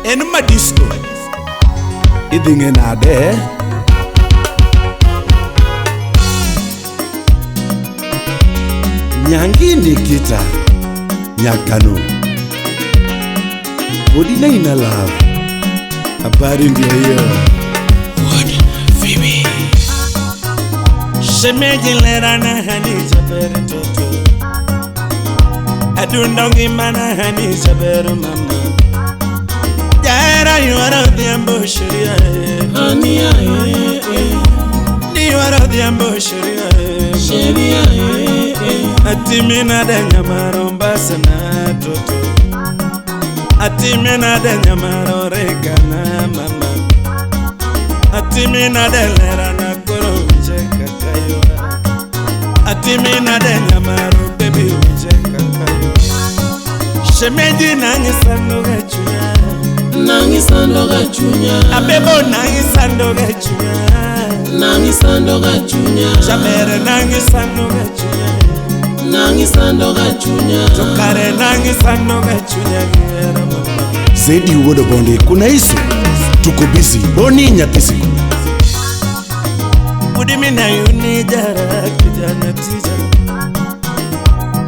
En madisco idinge nade Nyangi Nikita Nyakano Bodina ina love habari ndio hiyo Phoebe Shemeji lera na hani chabere toto Adundongi mana hani chabere mama Jaira yuara dhiambo shiria Hani Yuara dhiambo shiria Sheria Atimina de nyamaro mbasana toto Atimina de nyamaro rekana mama Atimina de lera na koro ujeka kayo Atimina de nyamaro baby ujeka kayo Shemeji nangi sando gachunya Nangi sando gachunya Abebo nangi sando gachunya Nangi sando gachunya Shabere nangi sando gachunya Nangi sando gachunya Tokare nangi sando gachunya Zedi uwodo bonde kuna iso tuko busy boni nyatisiku Udimina yuni jara kijana tija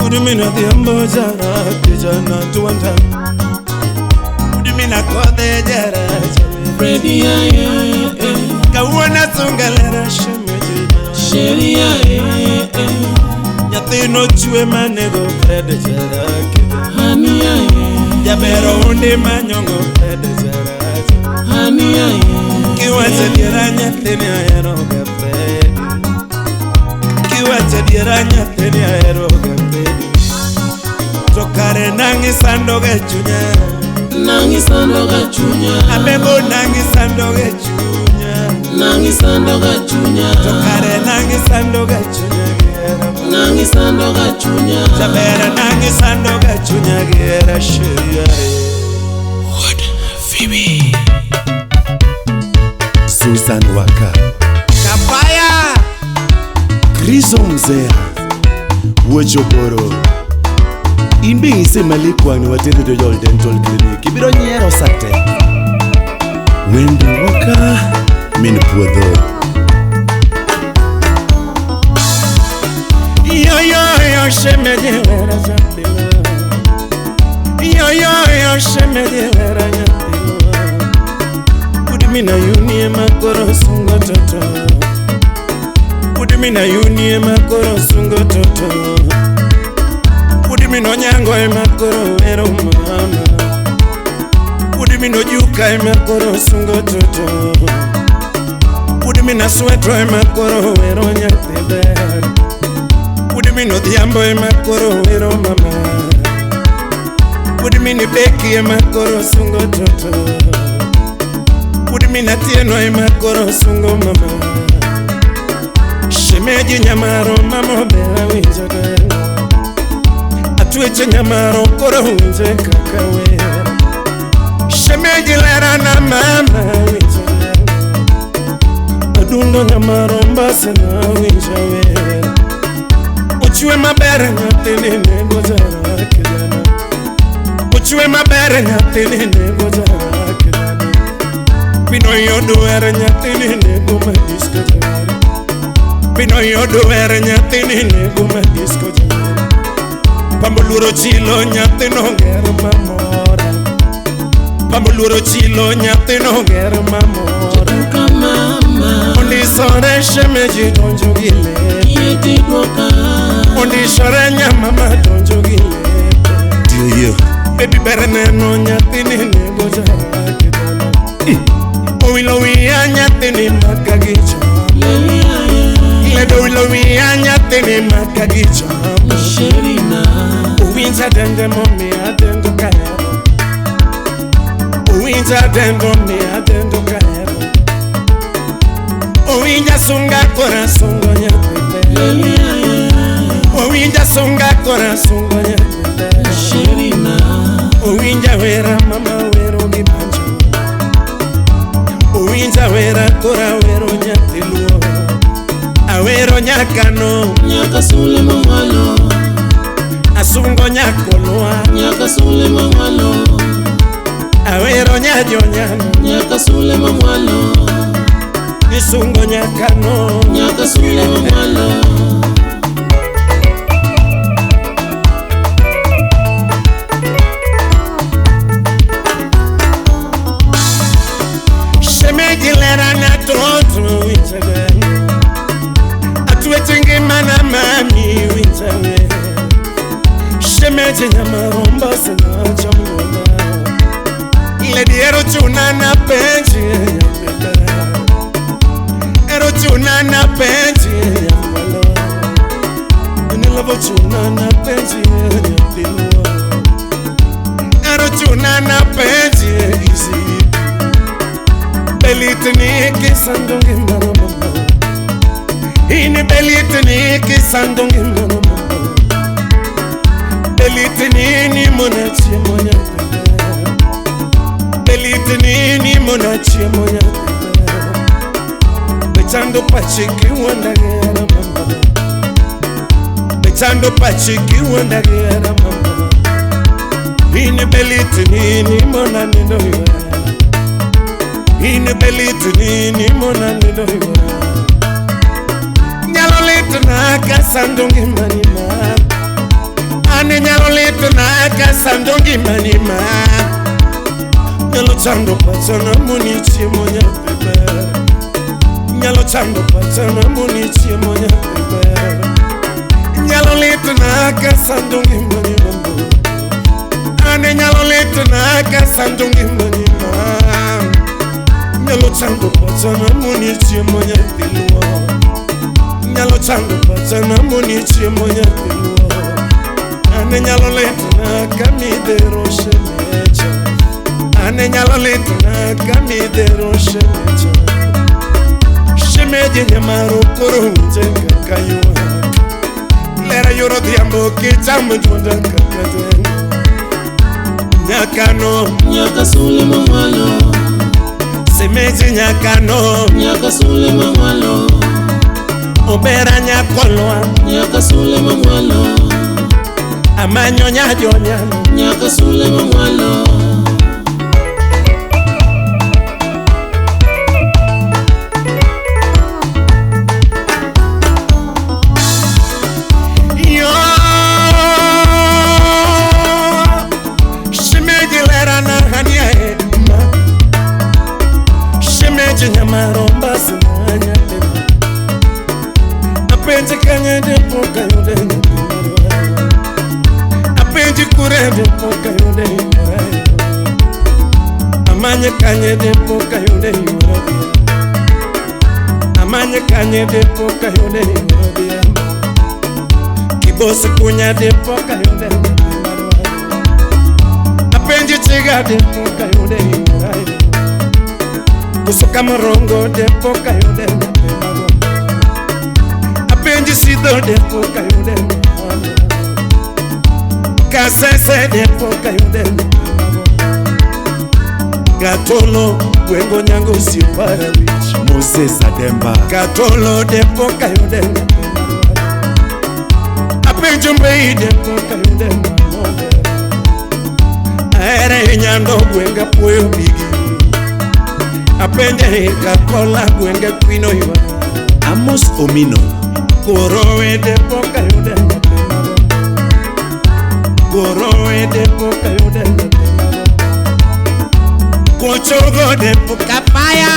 Udimina dhiambo jara kijana tuwanda Udimina kode jara Freddy Kawana sungalera shemeji Sheria Nyatino chue manego Fred jara kijana Hani Jabero undi manyongo Fred jara Hani Kiwache dira nyatini aeroga Fred Kiwache dira nyatini aeroga Fred Tokare nangi sando gachunya Nangi sando gachunya Abebo nangi sando gachunya Nangi sando gachunya Tokare nangi sando gachunya Nangi sando gachunya Jabera nangi sando gachunya Gera sheria What Phoebe Susan Waka Kapaya Krizo Mzea Wojoboro Inbi ise malikwa ni watendo dojol dental clinic Ibiro nyero sate Wendy Waka Min puodho Yo shemeji wera jatilo Yo shemeji wera jatilo Udimina yuni makoro sungo toto Udimina yuni makoro sungo toto Udimino nyango makoro wero mama Udimino juka makoro sungo toto Udimina sweto makoro wero nyatibera Udimino dhiambo makoro wero mama Udimini beki makoro sungo toto Udimina tieno makoro sungo mama Shemeji nyamaro mama bera winjade Atweche nyamaro koro winje kakawe Shemeji lera na mama winjade Adundo nyamaro mbase na winjawe Uchwe mabere nyatini nego jara kijana Uchwe mabere nyatini nego jara kijana Pino yodo ere nyatini nego madisco jara Pino yodo ere nyatini nego madisco jara Pambuluro chilo nyatino ger mamora Pambuluro chilo nyatino ger mamora Tuka mama Undi sore shemeji donjo gile Yeti doka Undi sore nyamama donjo gile Dio yo Baby berene no nyatini nego jara kidana Owilo wiya nyatini makagicho Ledo wilo wiya nyatini makagicho Sherina Uwinza dende momi adendo kaero Uwinza dendo mi adendo kaero Uwinja sunga korasungo nyatete Uwinja sunga korasungo nyatete Sherina Uwinja wera mama wero gibanjo Uwinja wera kora wero nyatiluo Awero nyakano Nyaka sule mongalo Asungo nyakolwa Nyaka sule mamalo awero nyajonyano nyaka sule mamalo isungo nyakano nyaka sule mamalo shemegilera na toto winchawe atuwetingi mana mami winchawe shemeji nyamaromba sina chongola lady erochuna na penji nyapeta erochuna na penji nyamwalo nilavochuna na penji nyapilwa erochuna na penji isi belitini kisandungi maromba ini belitini kisandungi maromba belitini ni monachie monya belitini monachi monya bechando pachiki wandagera mama bechando pachiki wandagera mama ini belitini monani ndoyo ini belitini monani ndoyo nyalo litna kasandongi manima ane nyalo litna kasandongi manima nyalo chando pachana munichie monya pepe nyalo chando pachana munichie monya pepe nyalo litna kasandongi manima ane nyalo litna kasandongi manima nyalo chando pachana munichie monya pilwa nyalo chando pachana munichie monya pilwa ane nyalo litna kamidero shemecha ane nyalo litna kamidero shemecha shemeji nyamaro koro unjenga kayuwa lera yoro diambo kitambo juanda kakadwen nyakano nyaka sule mamalo semeji nyakano nyaka sule mamalo obera nyakolwa nyaka sule mamalo amanyo nyajonyano nyaka sule mamalo maromba sinanya tema apenji kanye de poka yode apenji kure de poka yode amanye kanye de poka yode amanye kanye de poka yode kibosi kunya de poka yode apenji chiga de poka yode kusoka morongo de poka yode apenji sido de poka yode kasese de poka yode gatolo wengo nyango si para rich Moses Ademba gatolo de poka yode apenji mbei de poka yode aere nyando wenga poyo bigi apende kakola gwenge kwino iwa Amos Omino korowe de poka yode korowe de poka yode kochogo de poka paya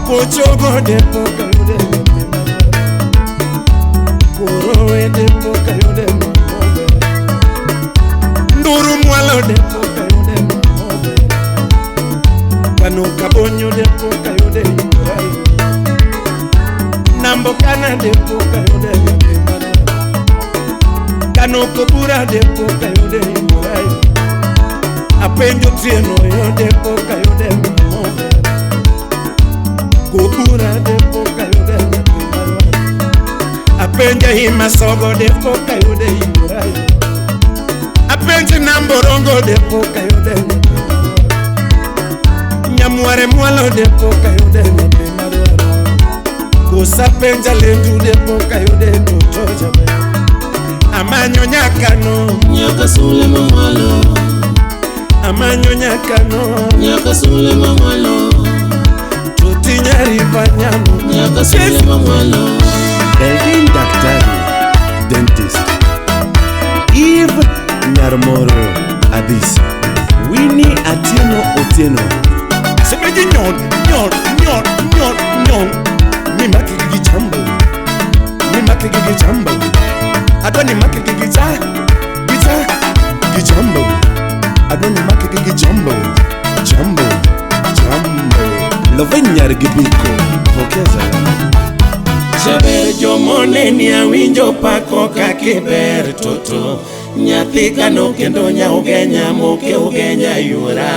kochogo de poka yode korowe de poka yode nduru mwalo de poka yode kanu kabonyo de poka yode nambo kana de poka yode kanu kubura de poka yode apenjo tieno yo de poka yode kubura de poka yode apenja hima sogo de poka yode apenja namborongo de poka yode nyamuare mwalo de poka yode kusapenja lendu de poka yode tojabe amanyo nyakano nyaka sule mamalo, amanyo nyakano, nyaka sule mamalo, tuti nyariva nyamo, nyaka sule mamalo. Eldin Daktari, dentist. Eve Nyarmoro Adis. Winnie Atieno Otieno. Sebeji nyon. Mi maki gigi jambo. Adoni maki gigi jambo. Adoni maki gigi jambo. Lovenyar Gibiko. Pokeza. Jaber jomone ni awinjo pako kakiber toto, nyathi kano kendo nya ugenya moke ugenya yura.